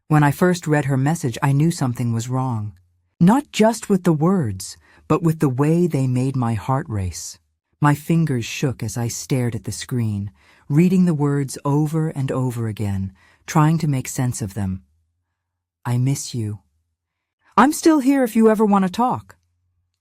When I first read her message, I knew something was wrong. Not just with the words, but with the way they made my heart race. My fingers shook as I stared at the screen, reading the words over and over again, trying to make sense of them. I miss you. I'm still here if you ever want to talk.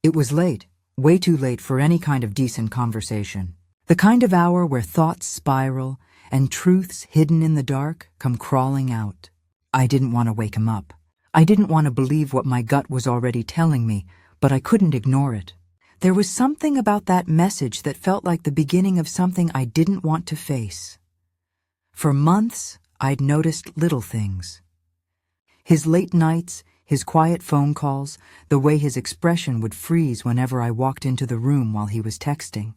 It was late, way too late for any kind of decent conversation. The kind of hour where thoughts spiral and truths hidden in the dark come crawling out. I didn't want to wake him up. I didn't want to believe what my gut was already telling me, but I couldn't ignore it. There was something about that message that felt like the beginning of something I didn't want to face. For months, I'd noticed little things. His late nights, his quiet phone calls, the way his expression would freeze whenever I walked into the room while he was texting.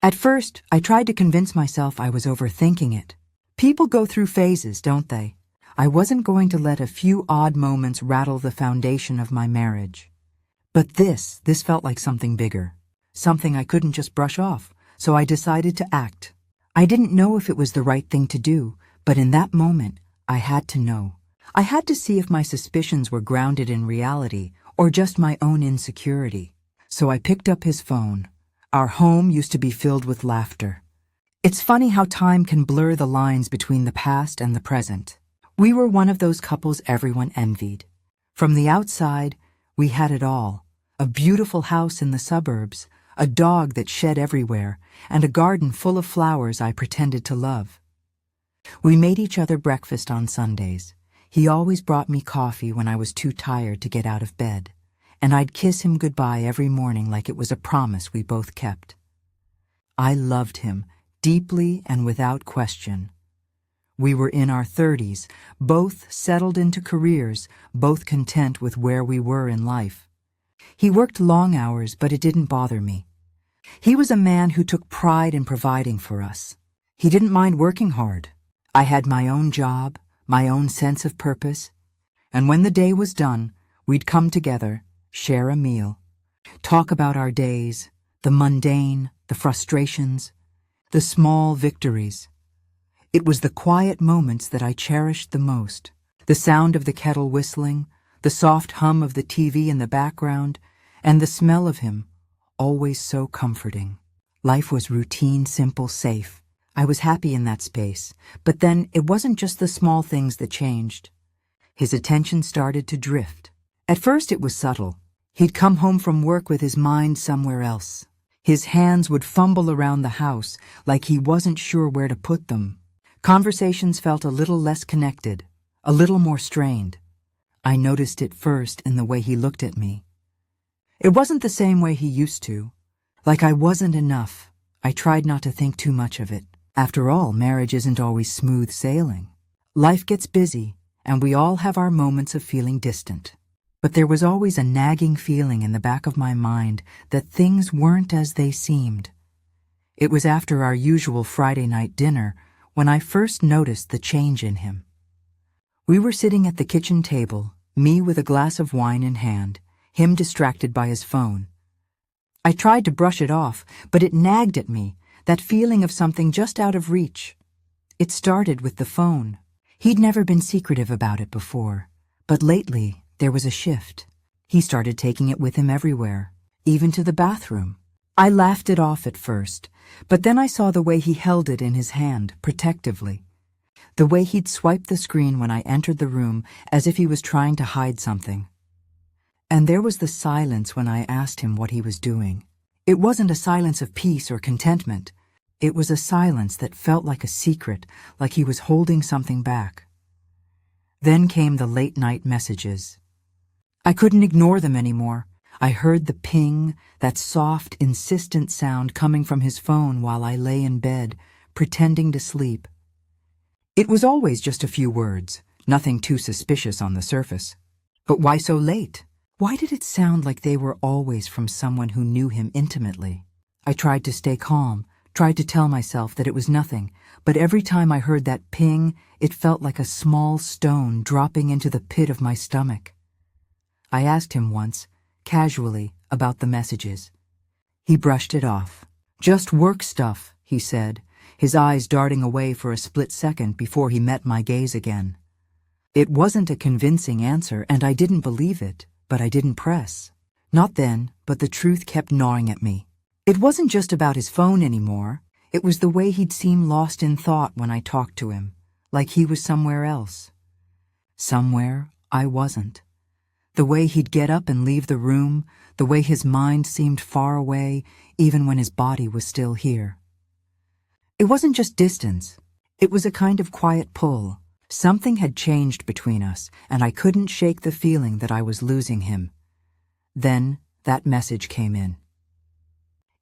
At first, I tried to convince myself I was overthinking it. People go through phases, don't they? I wasn't going to let a few odd moments rattle the foundation of my marriage. But this felt like something bigger, something I couldn't just brush off, so I decided to act. I didn't know if it was the right thing to do, but in that moment, I had to know. I had to see if my suspicions were grounded in reality or just my own insecurity. So I picked up his phone. Our home used to be filled with laughter. It's funny how time can blur the lines between the past and the present. We were one of those couples everyone envied. From the outside, we had it all. A beautiful house in the suburbs, a dog that shed everywhere, and a garden full of flowers I pretended to love. We made each other breakfast on Sundays. He always brought me coffee when I was too tired to get out of bed, and I'd kiss him goodbye every morning like it was a promise we both kept. I loved him, deeply and without question. We were in our 30s, both settled into careers, both content with where we were in life. He worked long hours, but it didn't bother me. He was a man who took pride in providing for us. He didn't mind working hard. I had my own job, my own sense of purpose, and when the day was done, we'd come together, share a meal, talk about our days, the mundane, the frustrations, the small victories. It was the quiet moments that I cherished the most. The sound of the kettle whistling, the soft hum of the TV in the background, and the smell of him, always so comforting. Life was routine, simple, safe. I was happy in that space, but then it wasn't just the small things that changed. His attention started to drift. At first it was subtle. He'd come home from work with his mind somewhere else. His hands would fumble around the house like he wasn't sure where to put them. Conversations felt a little less connected, a little more strained. I noticed it first in the way he looked at me. It wasn't the same way he used to. Like I wasn't enough. I tried not to think too much of it. After all, marriage isn't always smooth sailing. Life gets busy, and we all have our moments of feeling distant. But there was always a nagging feeling in the back of my mind that things weren't as they seemed. It was after our usual Friday night dinner when I first noticed the change in him. We were sitting at the kitchen table, me with a glass of wine in hand, him distracted by his phone. I tried to brush it off, but it nagged at me, that feeling of something just out of reach. It started with the phone. He'd never been secretive about it before, but lately there was a shift. He started taking it with him everywhere, even to the bathroom. I laughed it off at first, but then I saw the way he held it in his hand, protectively. The way he'd swipe the screen when I entered the room as if he was trying to hide something. And there was the silence when I asked him what he was doing. It wasn't a silence of peace or contentment. It was a silence that felt like a secret, like he was holding something back. Then came the late-night messages. I couldn't ignore them anymore. I heard the ping, that soft, insistent sound coming from his phone while I lay in bed, pretending to sleep. It was always just a few words, nothing too suspicious on the surface. But why so late? Why did it sound like they were always from someone who knew him intimately? I tried to stay calm, tried to tell myself that it was nothing, but every time I heard that ping, it felt like a small stone dropping into the pit of my stomach. I asked him once, casually, about the messages. He brushed it off. Just work stuff, he said, his eyes darting away for a split second before he met my gaze again. It wasn't a convincing answer, and I didn't believe it, but I didn't press. Not then, but the truth kept gnawing at me. It wasn't just about his phone anymore. It was the way he'd seem lost in thought when I talked to him, like he was somewhere else. Somewhere I wasn't. The way he'd get up and leave the room, the way his mind seemed far away, even when his body was still here. It wasn't just distance. It was a kind of quiet pull. Something had changed between us, and I couldn't shake the feeling that I was losing him. Then that message came in.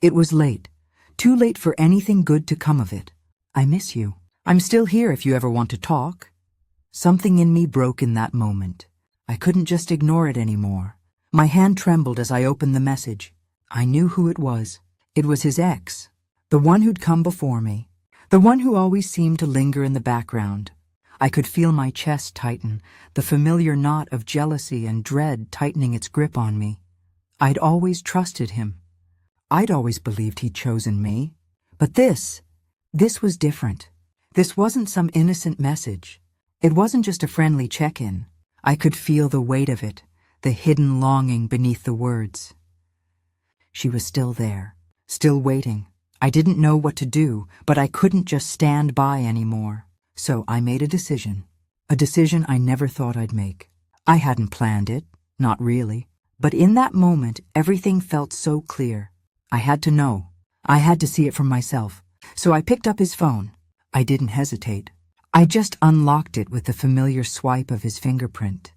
It was late. Too late for anything good to come of it. I miss you. I'm still here if you ever want to talk. Something in me broke in that moment. I couldn't just ignore it anymore. My hand trembled as I opened the message. I knew who it was. It was his ex, the one who'd come before me, the one who always seemed to linger in the background. I could feel my chest tighten, the familiar knot of jealousy and dread tightening its grip on me. I'd always trusted him. I'd always believed he'd chosen me. But this was different. This wasn't some innocent message. It wasn't just a friendly check-in. I could feel the weight of it, the hidden longing beneath the words. She was still there, still waiting. I didn't know what to do, but I couldn't just stand by anymore. So I made a decision I never thought I'd make. I hadn't planned it, not really. But in that moment, everything felt so clear. I had to know. I had to see it for myself. So I picked up his phone. I didn't hesitate. I just unlocked it with the familiar swipe of his fingerprint.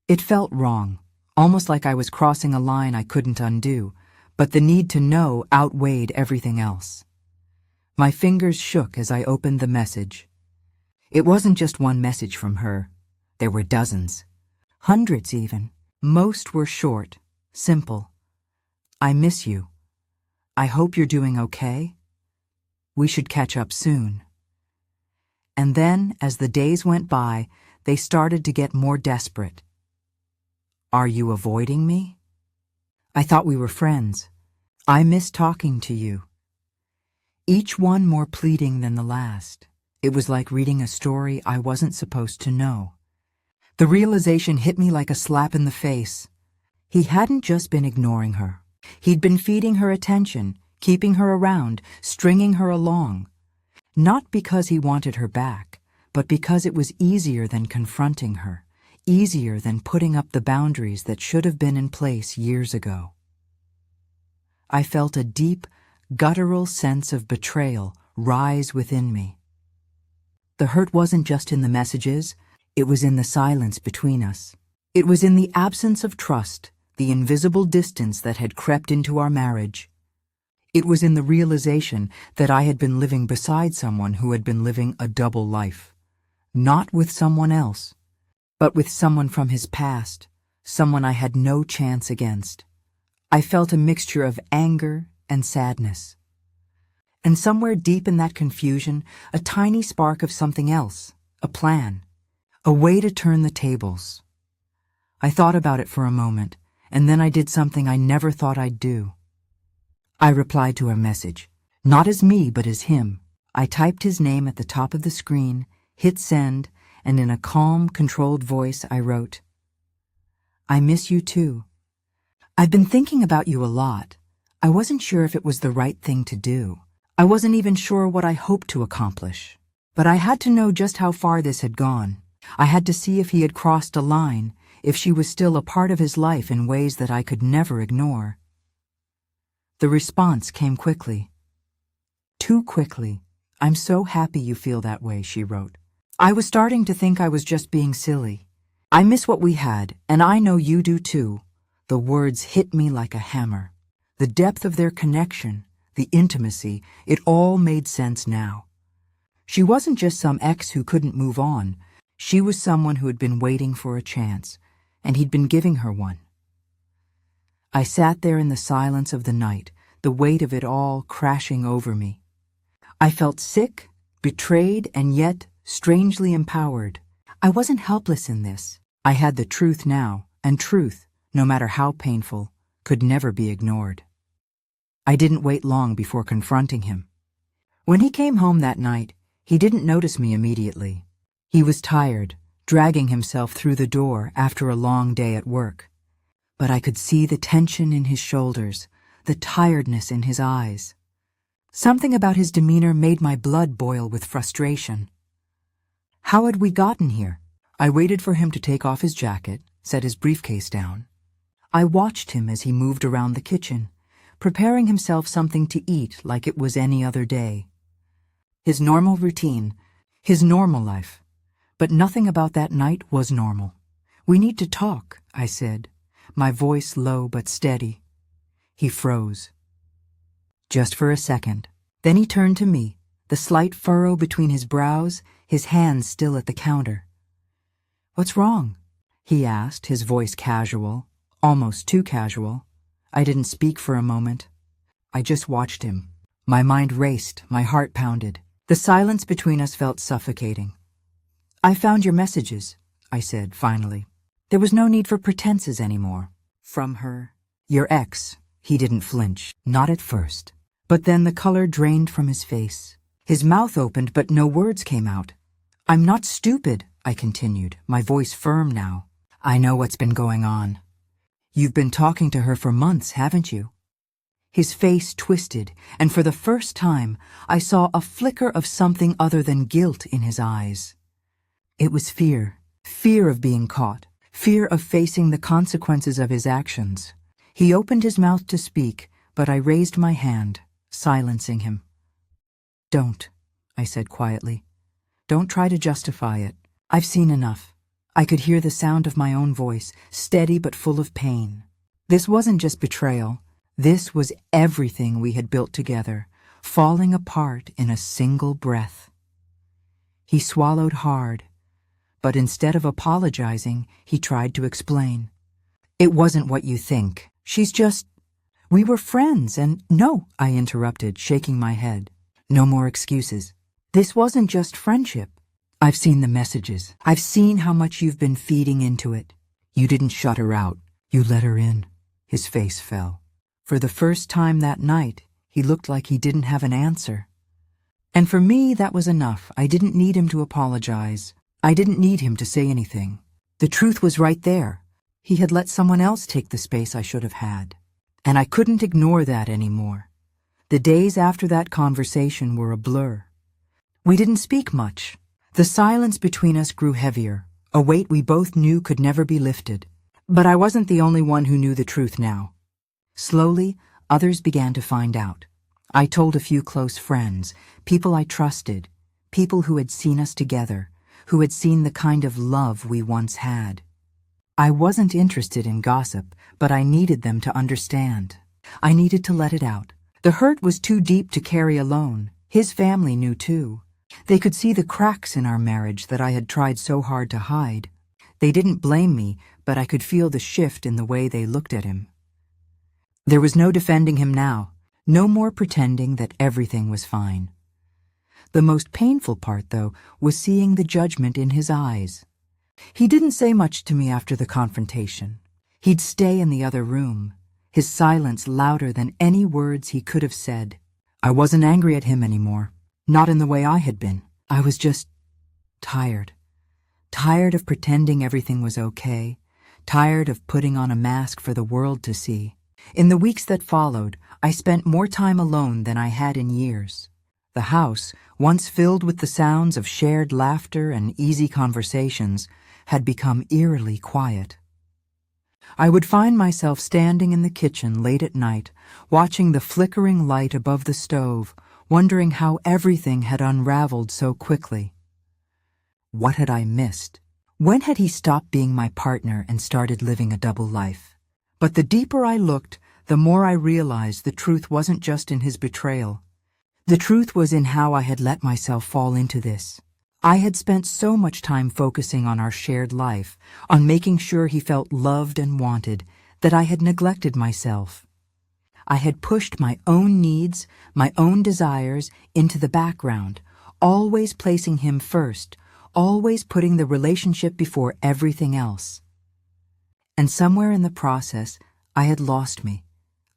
It felt wrong, almost like I was crossing a line I couldn't undo, but the need to know outweighed everything else. My fingers shook as I opened the message. It wasn't just one message from her. There were dozens. Hundreds even. Most were short, simple. I miss you. I hope you're doing okay. We should catch up soon. And then, as the days went by, they started to get more desperate. Are you avoiding me? I thought we were friends. I miss talking to you. Each one more pleading than the last. It was like reading a story I wasn't supposed to know. The realization hit me like a slap in the face. He hadn't just been ignoring her. He'd been feeding her attention, keeping her around, stringing her along. Not because he wanted her back, but because it was easier than confronting her, easier than putting up the boundaries that should have been in place years ago. I felt a deep, guttural sense of betrayal rise within me. The hurt wasn't just in the messages, it was in the silence between us. It was in the absence of trust, the invisible distance that had crept into our marriage. It was in the realization that I had been living beside someone who had been living a double life. Not with someone else, but with someone from his past, someone I had no chance against. I felt a mixture of anger and sadness. And somewhere deep in that confusion, a tiny spark of something else, a plan, a way to turn the tables. I thought about it for a moment, and then I did something I never thought I'd do. I replied to her message, not as me, but as him. I typed his name at the top of the screen, hit send, and in a calm, controlled voice I wrote, I miss you too. I've been thinking about you a lot. I wasn't sure if it was the right thing to do. I wasn't even sure what I hoped to accomplish. But I had to know just how far this had gone. I had to see if he had crossed a line, if she was still a part of his life in ways that I could never ignore. The response came quickly. Too quickly. I'm so happy you feel that way, she wrote. I was starting to think I was just being silly. I miss what we had, and I know you do too. The words hit me like a hammer. The depth of their connection, the intimacy, it all made sense now. She wasn't just some ex who couldn't move on. She was someone who had been waiting for a chance, and he'd been giving her one. I sat there in the silence of the night, the weight of it all crashing over me. I felt sick, betrayed, and yet strangely empowered. I wasn't helpless in this. I had the truth now, and truth, no matter how painful, could never be ignored. I didn't wait long before confronting him. When he came home that night, he didn't notice me immediately. He was tired, dragging himself through the door after a long day at work. But I could see the tension in his shoulders, the tiredness in his eyes. Something about his demeanor made my blood boil with frustration. How had we gotten here? I waited for him to take off his jacket, set his briefcase down. I watched him as he moved around the kitchen, preparing himself something to eat like it was any other day. His normal routine, his normal life. But nothing about that night was normal. "We need to talk," I said, my voice low but steady. He froze. Just for a second. Then he turned to me, the slight furrow between his brows, his hands still at the counter. "What's wrong?" he asked, his voice casual, almost too casual. I didn't speak for a moment. I just watched him. My mind raced, my heart pounded. The silence between us felt suffocating. "I found your messages," I said, finally. There was no need for pretenses anymore. "From her." "Your ex." He didn't flinch, not at first. But then the color drained from his face. His mouth opened, but no words came out. "I'm not stupid," I continued, my voice firm now. "I know what's been going on. You've been talking to her for months, haven't you?" His face twisted, and for the first time, I saw a flicker of something other than guilt in his eyes. It was fear. Fear of being caught. Fear of facing the consequences of his actions. He opened his mouth to speak, but I raised my hand, silencing him. "Don't," I said quietly. "Don't try to justify it. I've seen enough." I could hear the sound of my own voice, steady but full of pain. This wasn't just betrayal. This was everything we had built together, falling apart in a single breath. He swallowed hard, but instead of apologizing, he tried to explain. "It wasn't what you think. She's just... We were friends and..." "No," I interrupted, shaking my head. "No more excuses. This wasn't just friendship. I've seen the messages. I've seen how much you've been feeding into it. You didn't shut her out. You let her in." His face fell. For the first time that night, he looked like he didn't have an answer. And for me, that was enough. I didn't need him to apologize. I didn't need him to say anything. The truth was right there. He had let someone else take the space I should have had. And I couldn't ignore that anymore. The days after that conversation were a blur. We didn't speak much. The silence between us grew heavier, a weight we both knew could never be lifted. But I wasn't the only one who knew the truth now. Slowly, others began to find out. I told a few close friends, people I trusted, people who had seen us together, who had seen the kind of love we once had. I wasn't interested in gossip, but I needed them to understand. I needed to let it out. The hurt was too deep to carry alone. His family knew too. They could see the cracks in our marriage that I had tried so hard to hide. They didn't blame me, but I could feel the shift in the way they looked at him. There was no defending him now, no more pretending that everything was fine. The most painful part, though, was seeing the judgment in his eyes. He didn't say much to me after the confrontation. He'd stay in the other room, his silence louder than any words he could have said. I wasn't angry at him anymore, not in the way I had been. I was just tired. Tired of pretending everything was okay, tired of putting on a mask for the world to see. In the weeks that followed, I spent more time alone than I had in years. The house, once filled with the sounds of shared laughter and easy conversations, had become eerily quiet. I would find myself standing in the kitchen late at night, watching the flickering light above the stove, wondering how everything had unraveled so quickly. What had I missed? When had he stopped being my partner and started living a double life? But the deeper I looked, the more I realized the truth wasn't just in his betrayal. The truth was in how I had let myself fall into this. I had spent so much time focusing on our shared life, on making sure he felt loved and wanted, that I had neglected myself. I had pushed my own needs, my own desires, into the background, always placing him first, always putting the relationship before everything else. And somewhere in the process, I had lost me.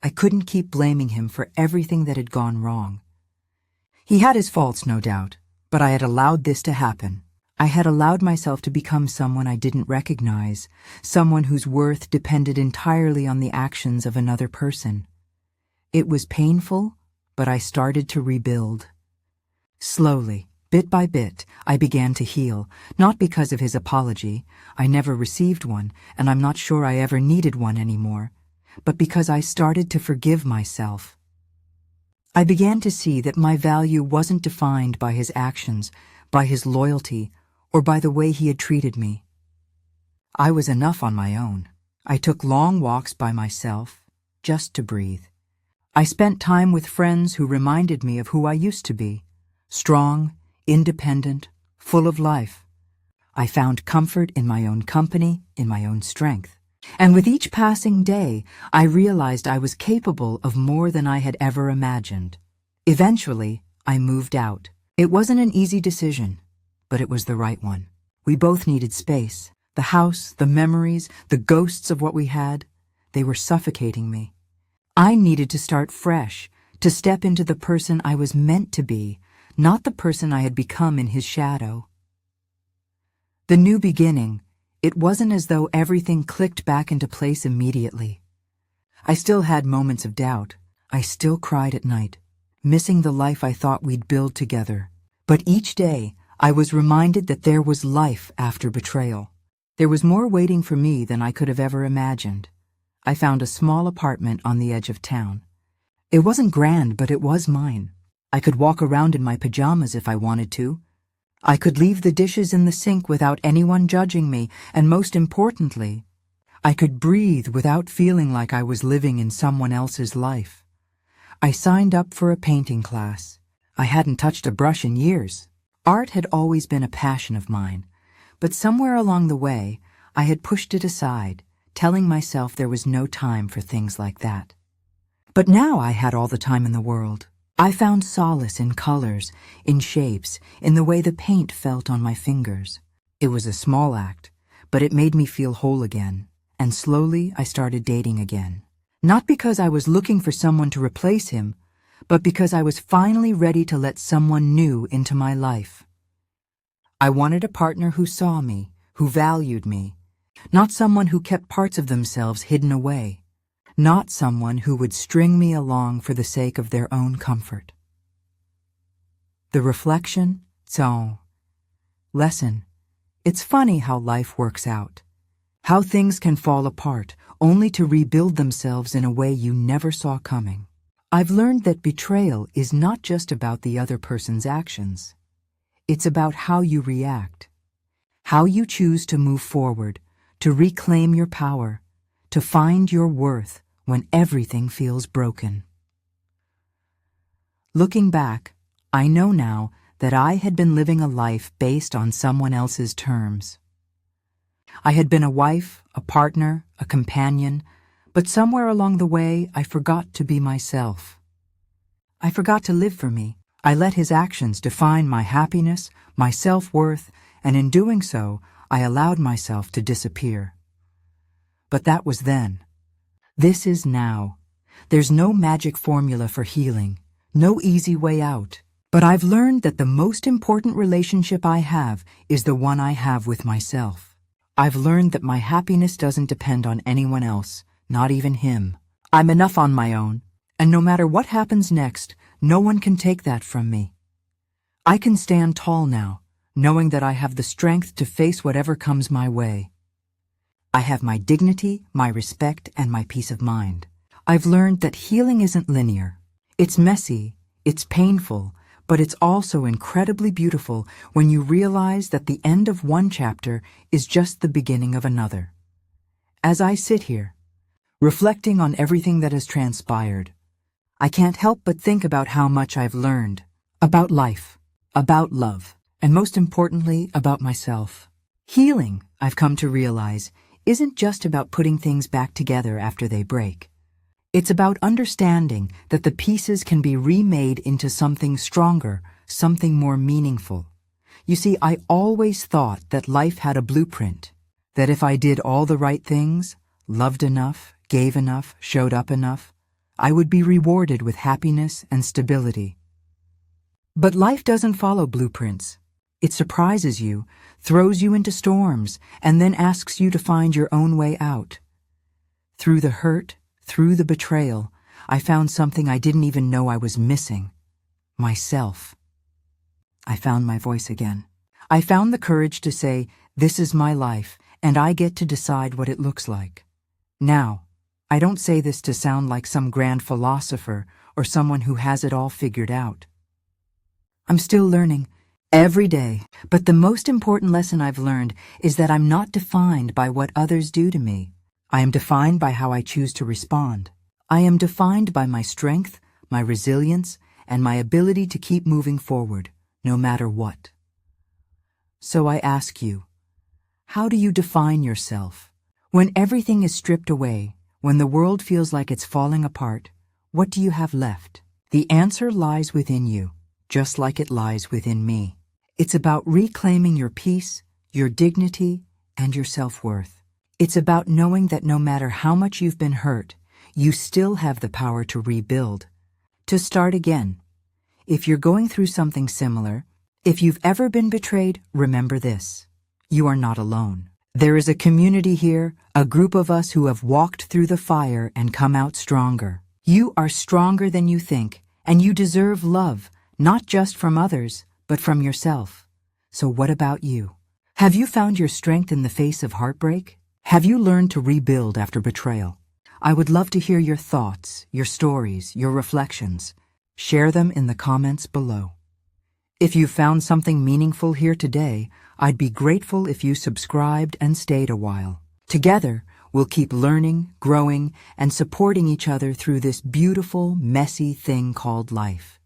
I couldn't keep blaming him for everything that had gone wrong. He had his faults, no doubt, but I had allowed this to happen. I had allowed myself to become someone I didn't recognize, someone whose worth depended entirely on the actions of another person. It was painful, but I started to rebuild. Slowly, bit by bit, I began to heal, not because of his apology. I never received one, and I'm not sure I ever needed one anymore, but because I started to forgive myself. I began to see that my value wasn't defined by his actions, by his loyalty, or by the way he had treated me. I was enough on my own. I took long walks by myself, just to breathe. I spent time with friends who reminded me of who I used to be, strong, independent, full of life. I found comfort in my own company, in my own strength. And with each passing day, I realized I was capable of more than I had ever imagined. Eventually, I moved out. It wasn't an easy decision, but it was the right one. We both needed space. The house, the memories, the ghosts of what we had, they were suffocating me. I needed to start fresh, to step into the person I was meant to be, not the person I had become in his shadow. The new beginning, it wasn't as though everything clicked back into place immediately. I still had moments of doubt. I still cried at night, missing the life I thought we'd build together. But each day, I was reminded that there was life after betrayal. There was more waiting for me than I could have ever imagined. I found a small apartment on the edge of town. It wasn't grand, but it was mine. I could walk around in my pajamas if I wanted to. I could leave the dishes in the sink without anyone judging me, and most importantly, I could breathe without feeling like I was living in someone else's life. I signed up for a painting class. I hadn't touched a brush in years. Art had always been a passion of mine, but somewhere along the way, I had pushed it aside, telling myself there was no time for things like that. But now I had all the time in the world. I found solace in colors, in shapes, in the way the paint felt on my fingers. It was a small act, but it made me feel whole again, and slowly I started dating again. Not because I was looking for someone to replace him, but because I was finally ready to let someone new into my life. I wanted a partner who saw me, who valued me, not someone who kept parts of themselves hidden away. Not someone who would string me along for the sake of their own comfort. The reflection, lesson. It's funny how life works out. How things can fall apart, only to rebuild themselves in a way you never saw coming. I've learned that betrayal is not just about the other person's actions. It's about how you react, how you choose to move forward, to reclaim your power, to find your worth when everything feels broken. Looking back, I know now that I had been living a life based on someone else's terms. I had been a wife, a partner, a companion, but somewhere along the way I forgot to be myself. I forgot to live for me. I let his actions define my happiness, my self-worth, and in doing so, I allowed myself to disappear. But that was then. This is now. There's no magic formula for healing, no easy way out. But I've learned that the most important relationship I have is the one I have with myself. I've learned that my happiness doesn't depend on anyone else, not even him. I'm enough on my own, and no matter what happens next, no one can take that from me. I can stand tall now, knowing that I have the strength to face whatever comes my way. I have my dignity, my respect, and my peace of mind. I've learned that healing isn't linear. It's messy, it's painful, but it's also incredibly beautiful when you realize that the end of one chapter is just the beginning of another. As I sit here, reflecting on everything that has transpired, I can't help but think about how much I've learned about life, about love, and most importantly, about myself. Healing, I've come to realize, isn't just about putting things back together after they break. It's about understanding that the pieces can be remade into something stronger, something more meaningful. You see, I always thought that life had a blueprint, that if I did all the right things, loved enough, gave enough, showed up enough, I would be rewarded with happiness and stability. But life doesn't follow blueprints. It surprises you, throws you into storms, and then asks you to find your own way out. Through the hurt, through the betrayal, I found something I didn't even know I was missing. Myself. I found my voice again. I found the courage to say, "This is my life, and I get to decide what it looks like." Now, I don't say this to sound like some grand philosopher or someone who has it all figured out. I'm still learning every day, but the most important lesson I've learned is that I'm not defined by what others do to me. I am defined by how I choose to respond. I am defined by my strength, my resilience, and my ability to keep moving forward, no matter what. So I ask you, how do you define yourself? When everything is stripped away, when the world feels like it's falling apart, what do you have left? The answer lies within you, just like it lies within me. It's about reclaiming your peace, your dignity, and your self-worth. It's about knowing that no matter how much you've been hurt, you still have the power to rebuild, to start again. If you're going through something similar, if you've ever been betrayed, remember this. You are not alone. There is a community here, a group of us who have walked through the fire and come out stronger. You are stronger than you think, and you deserve love, not just from others, but from yourself. So what about you? Have you found your strength in the face of heartbreak? Have you learned to rebuild after betrayal? I would love to hear your thoughts, your stories, your reflections. Share them in the comments below. If you found something meaningful here today, I'd be grateful if you subscribed and stayed a while. Together, we'll keep learning, growing, and supporting each other through this beautiful, messy thing called life.